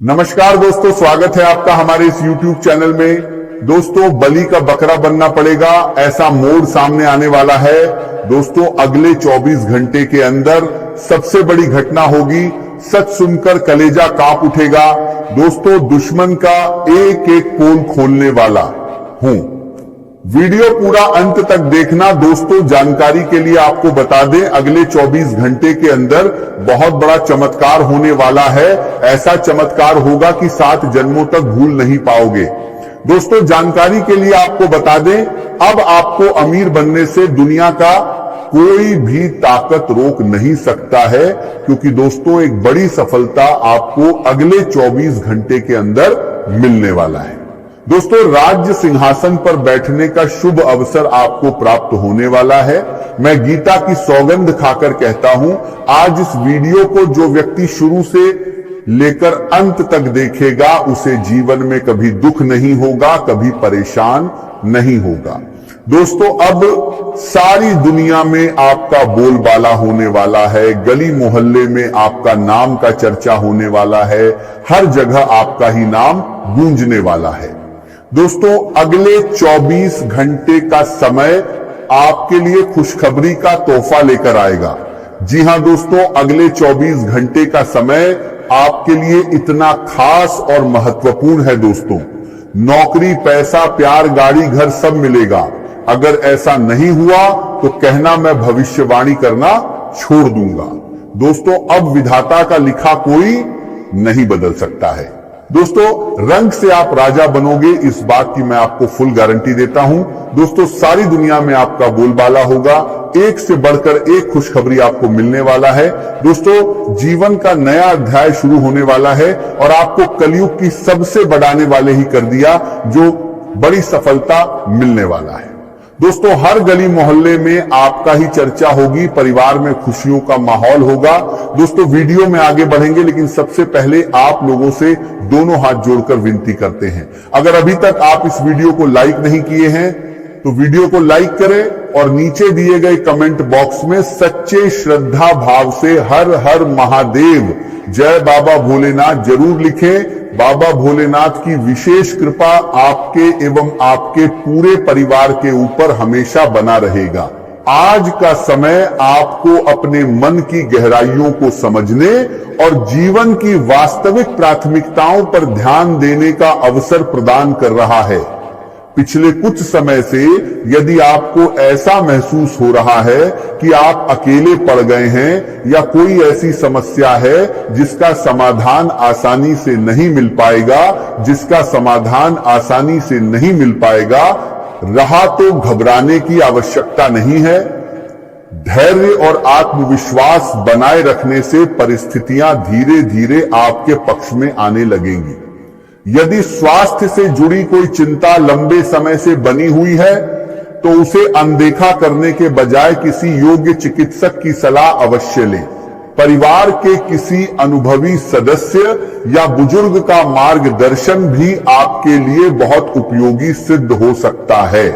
नमस्कार दोस्तों, स्वागत है आपका हमारे इस YouTube चैनल में। दोस्तों, बलि का बकरा बनना पड़ेगा, ऐसा मोड़ सामने आने वाला है। दोस्तों, अगले 24 घंटे के अंदर सबसे बड़ी घटना होगी। सच सुनकर कलेजा कांप उठेगा। दोस्तों, दुश्मन का एक एक पोल खोलने वाला हूं। वीडियो पूरा अंत तक देखना। दोस्तों, जानकारी के लिए आपको बता दें, अगले 24 घंटे के अंदर बहुत बड़ा चमत्कार होने वाला है। ऐसा चमत्कार होगा कि 7 जन्मों तक भूल नहीं पाओगे। दोस्तों, जानकारी के लिए आपको बता दें, अब आपको अमीर बनने से दुनिया का कोई भी ताकत रोक नहीं सकता है, क्योंकि दोस्तों एक बड़ी सफलता आपको अगले 24 घंटे के अंदर मिलने वाला है। दोस्तों, राज्य सिंहासन पर बैठने का शुभ अवसर आपको प्राप्त होने वाला है। मैं गीता की सौगंध खाकर कहता हूं, आज इस वीडियो को जो व्यक्ति शुरू से लेकर अंत तक देखेगा, उसे जीवन में कभी दुख नहीं होगा, कभी परेशान नहीं होगा। दोस्तों, अब सारी दुनिया में आपका बोलबाला होने वाला है। गली मोहल्ले में आपका नाम का चर्चा होने वाला है। हर जगह आपका ही नाम गूंजने वाला है। दोस्तों, अगले 24 घंटे का समय आपके लिए खुशखबरी का तोहफा लेकर आएगा। जी हां दोस्तों, अगले 24 घंटे का समय आपके लिए इतना खास और महत्वपूर्ण है। दोस्तों, नौकरी, पैसा, प्यार, गाड़ी, घर सब मिलेगा। अगर ऐसा नहीं हुआ तो कहना मैं भविष्यवाणी करना छोड़ दूंगा। दोस्तों, अब विधाता का लिखा कोई नहीं बदल सकता है। दोस्तों, रंग से आप राजा बनोगे, इस बात की मैं आपको फुल गारंटी देता हूं। दोस्तों, सारी दुनिया में आपका बोलबाला होगा। एक से बढ़कर एक खुशखबरी आपको मिलने वाला है। दोस्तों, जीवन का नया अध्याय शुरू होने वाला है और आपको कलयुग की सबसे बढ़ाने वाले ही कर दिया, जो बड़ी सफलता मिलने वाला है। दोस्तों, हर गली मोहल्ले में आपका ही चर्चा होगी, परिवार में खुशियों का माहौल होगा। दोस्तों, वीडियो में आगे बढ़ेंगे, लेकिन सबसे पहले आप लोगों से दोनों हाथ जोड़कर विनती करते हैं, अगर अभी तक आप इस वीडियो को लाइक नहीं किए हैं तो वीडियो को लाइक करें और नीचे दिए गए कमेंट बॉक्स में सच्चे श्रद्धा भाव से हर हर महादेव, जय बाबा भोलेनाथ जरूर लिखें। बाबा भोलेनाथ की विशेष कृपा आपके एवं आपके पूरे परिवार के ऊपर हमेशा बना रहेगा। आज का समय आपको अपने मन की गहराइयों को समझने और जीवन की वास्तविक प्राथमिकताओं पर ध्यान देने का अवसर प्रदान कर रहा है। पिछले कुछ समय से यदि आपको ऐसा महसूस हो रहा है कि आप अकेले पड़ गए हैं या कोई ऐसी समस्या है जिसका समाधान आसानी से नहीं मिल पाएगा, रहा तो घबराने की आवश्यकता नहीं है। धैर्य और आत्मविश्वास बनाए रखने से परिस्थितियां धीरे धीरे आपके पक्ष में आने लगेंगी। यदि स्वास्थ्य से जुड़ी कोई चिंता लंबे समय से बनी हुई है तो उसे अनदेखा करने के बजाय किसी योग्य चिकित्सक की सलाह अवश्य लें। परिवार के किसी अनुभवी सदस्य या बुजुर्ग का मार्गदर्शन भी आपके लिए बहुत उपयोगी सिद्ध हो सकता है।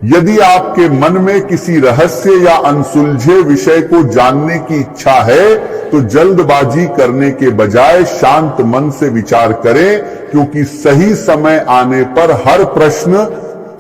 यदि आपके मन में किसी रहस्य या अनसुलझे विषय को जानने की इच्छा है तो जल्दबाजी करने के बजाय शांत मन से विचार करें, क्योंकि सही समय आने पर हर प्रश्न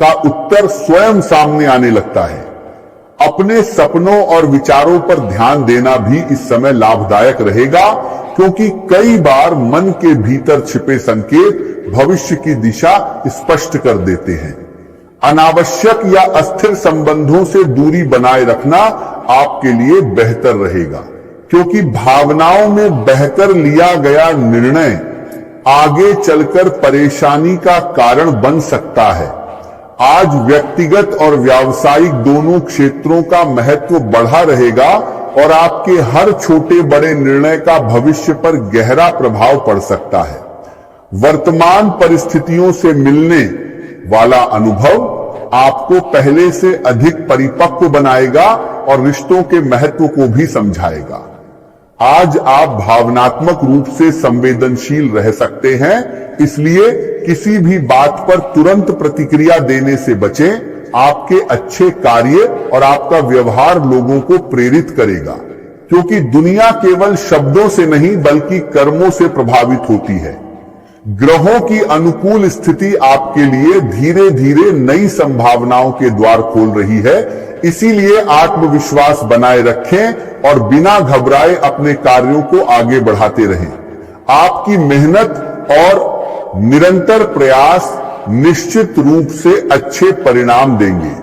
का उत्तर स्वयं सामने आने लगता है। अपने सपनों और विचारों पर ध्यान देना भी इस समय लाभदायक रहेगा, क्योंकि कई बार मन के भीतर छिपे संकेत भविष्य की दिशा स्पष्ट कर देते हैं। अनावश्यक या अस्थिर संबंधों से दूरी बनाए रखना आपके लिए बेहतर रहेगा, क्योंकि भावनाओं में बहकर लिया गया निर्णय आगे चलकर परेशानी का कारण बन सकता है। आज व्यक्तिगत और व्यावसायिक दोनों क्षेत्रों का महत्व बढ़ा रहेगा और आपके हर छोटे बड़े निर्णय का भविष्य पर गहरा प्रभाव पड़ सकता है। वर्तमान परिस्थितियों से मिलने वाला अनुभव आपको पहले से अधिक परिपक्व बनाएगा और रिश्तों के महत्व को भी समझाएगा। आज आप भावनात्मक रूप से संवेदनशील रह सकते हैं, इसलिए किसी भी बात पर तुरंत प्रतिक्रिया देने से बचें। आपके अच्छे कार्य और आपका व्यवहार लोगों को प्रेरित करेगा। क्योंकि दुनिया केवल शब्दों से नहीं बल्कि कर्मों से प्रभावित होती है। ग्रहों की अनुकूल स्थिति आपके लिए धीरे धीरे नई संभावनाओं के द्वार खोल रही है। इसीलिए आत्मविश्वास बनाए रखें और बिना घबराए अपने कार्यों को आगे बढ़ाते रहें। आपकी मेहनत और निरंतर प्रयास निश्चित रूप से अच्छे परिणाम देंगे।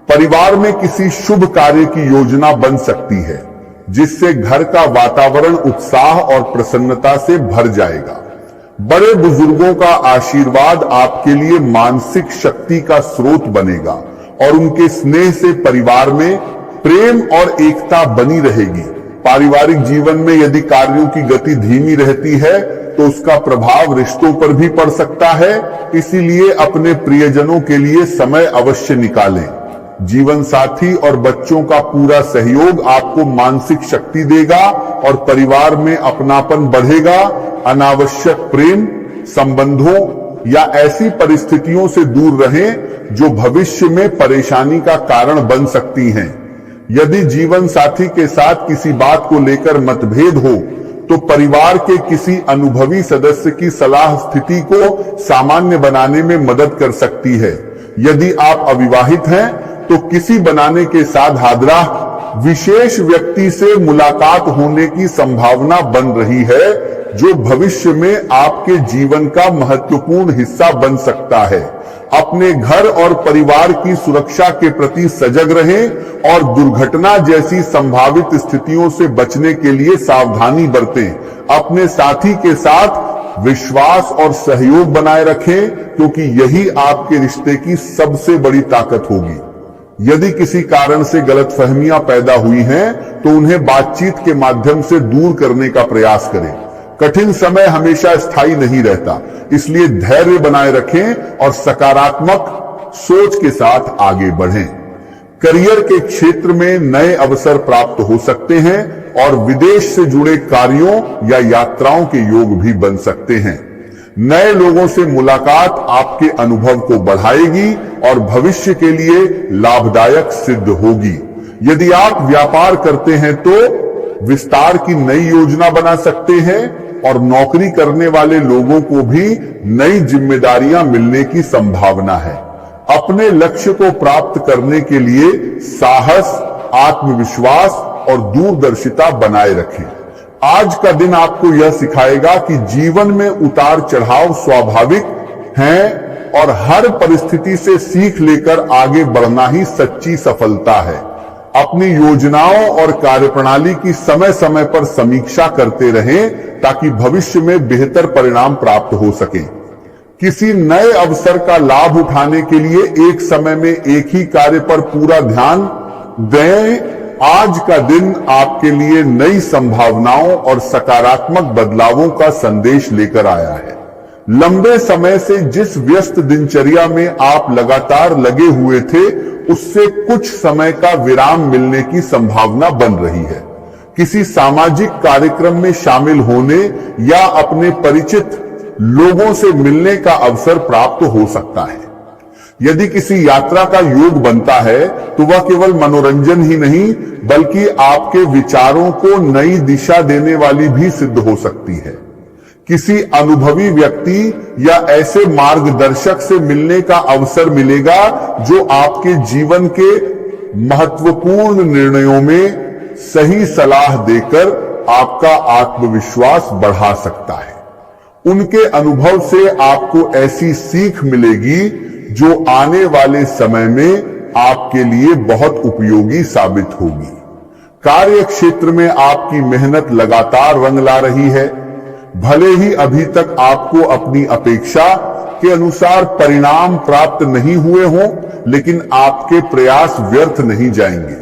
परिवार में किसी शुभ कार्य की योजना बन सकती है, जिससे घर का वातावरण उत्साह और प्रसन्नता से भर जाएगा। बड़े बुजुर्गों का आशीर्वाद आपके लिए मानसिक शक्ति का स्रोत बनेगा और उनके स्नेह से परिवार में प्रेम और एकता बनी रहेगी। पारिवारिक जीवन में यदि कार्यों की गति धीमी रहती है तो उसका प्रभाव रिश्तों पर भी पड़ सकता है। इसीलिए अपने प्रियजनों के लिए समय अवश्य निकालें। जीवन साथी और बच्चों का पूरा सहयोग आपको मानसिक शक्ति देगा और परिवार में अपनापन बढ़ेगा। अनावश्यक प्रेम संबंधों या ऐसी परिस्थितियों से दूर रहें जो भविष्य में परेशानी का कारण बन सकती हैं। यदि जीवन साथी के साथ किसी बात को लेकर मतभेद हो तो परिवार के किसी अनुभवी सदस्य की सलाह स्थिति को सामान्य बनाने में मदद कर सकती है। यदि आप अविवाहित हैं तो किसी बनाने के साथ हादरा विशेष व्यक्ति से मुलाकात होने की संभावना बन रही है, जो भविष्य में आपके जीवन का महत्वपूर्ण हिस्सा बन सकता है। अपने घर और परिवार की सुरक्षा के प्रति सजग रहें और दुर्घटना जैसी संभावित स्थितियों से बचने के लिए सावधानी बरतें। अपने साथी के साथ विश्वास और सहयोग बनाए रखें, क्योंकि यही आपके रिश्ते की सबसे बड़ी ताकत होगी। यदि किसी कारण से गलतफहमियां पैदा हुई हैं, तो उन्हें बातचीत के माध्यम से दूर करने का प्रयास करें। कठिन समय हमेशा स्थायी नहीं रहता, इसलिए धैर्य बनाए रखें और सकारात्मक सोच के साथ आगे बढ़ें। करियर के क्षेत्र में नए अवसर प्राप्त हो सकते हैं और विदेश से जुड़े कार्यों या यात्राओं के योग भी बन सकते हैं। नए लोगों से मुलाकात आपके अनुभव को बढ़ाएगी और भविष्य के लिए लाभदायक सिद्ध होगी। यदि आप व्यापार करते हैं तो विस्तार की नई योजना बना सकते हैं और नौकरी करने वाले लोगों को भी नई जिम्मेदारियां मिलने की संभावना है। अपने लक्ष्य को प्राप्त करने के लिए साहस, आत्मविश्वास और दूरदर्शिता बनाए रखें। आज का दिन आपको यह सिखाएगा कि जीवन में उतार चढ़ाव स्वाभाविक हैं और हर परिस्थिति से सीख लेकर आगे बढ़ना ही सच्ची सफलता है। अपनी योजनाओं और कार्यप्रणाली की समय समय पर समीक्षा करते रहें ताकि भविष्य में बेहतर परिणाम प्राप्त हो सके। किसी नए अवसर का लाभ उठाने के लिए एक समय में एक ही कार्य पर पूरा ध्यान दें। आज का दिन आपके लिए नई संभावनाओं और सकारात्मक बदलावों का संदेश लेकर आया है। लंबे समय से जिस व्यस्त दिनचर्या में आप लगातार लगे हुए थे, उससे कुछ समय का विराम मिलने की संभावना बन रही है। किसी सामाजिक कार्यक्रम में शामिल होने या अपने परिचित लोगों से मिलने का अवसर प्राप्त हो सकता है। यदि किसी यात्रा का योग बनता है तो वह केवल मनोरंजन ही नहीं बल्कि आपके विचारों को नई दिशा देने वाली भी सिद्ध हो सकती है। किसी अनुभवी व्यक्ति या ऐसे मार्गदर्शक से मिलने का अवसर मिलेगा जो आपके जीवन के महत्वपूर्ण निर्णयों में सही सलाह देकर आपका आत्मविश्वास बढ़ा सकता है। उनके अनुभव से आपको ऐसी सीख मिलेगी जो आने वाले समय में आपके लिए बहुत उपयोगी साबित होगी। कार्य क्षेत्र में आपकी मेहनत लगातार रंग ला रही है। भले ही अभी तक आपको अपनी अपेक्षा के अनुसार परिणाम प्राप्त नहीं हुए हों, लेकिन आपके प्रयास व्यर्थ नहीं जाएंगे।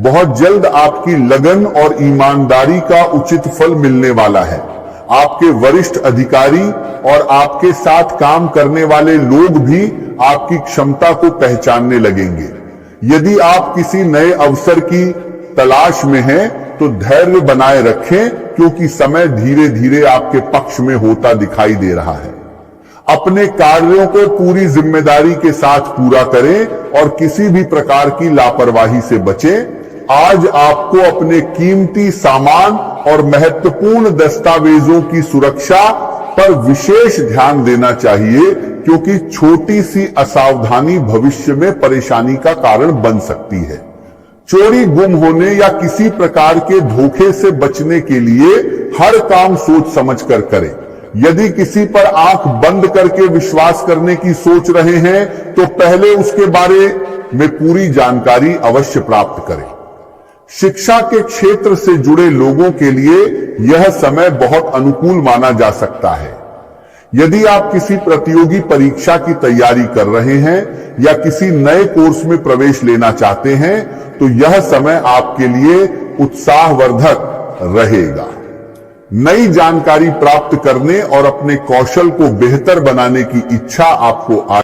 बहुत जल्द आपकी लगन और ईमानदारी का उचित फल मिलने वाला है। आपके वरिष्ठ अधिकारी और आपके साथ काम करने वाले लोग भी आपकी क्षमता को पहचानने लगेंगे। यदि आप किसी नए अवसर की तलाश में हैं, तो धैर्य बनाए रखें, क्योंकि समय धीरे धीरे आपके पक्ष में होता दिखाई दे रहा है। अपने कार्यों को पूरी जिम्मेदारी के साथ पूरा करें और किसी भी प्रकार की लापरवाही से बचें। आज आपको अपने कीमती सामान और महत्वपूर्ण दस्तावेजों की सुरक्षा पर विशेष ध्यान देना चाहिए, क्योंकि छोटी सी असावधानी भविष्य में परेशानी का कारण बन सकती है। चोरी, गुम होने या किसी प्रकार के धोखे से बचने के लिए हर काम सोच समझकर करें। यदि किसी पर आंख बंद करके विश्वास करने की सोच रहे हैं तो पहले उसके बारे में पूरी जानकारी अवश्य प्राप्त करें। शिक्षा के क्षेत्र से जुड़े लोगों के लिए यह समय बहुत अनुकूल माना जा सकता है। यदि आप किसी प्रतियोगी परीक्षा की तैयारी कर रहे हैं या किसी नए कोर्स में प्रवेश लेना चाहते हैं तो यह समय आपके लिए उत्साहवर्धक रहेगा। नई जानकारी प्राप्त करने और अपने कौशल को बेहतर बनाने की इच्छा आपको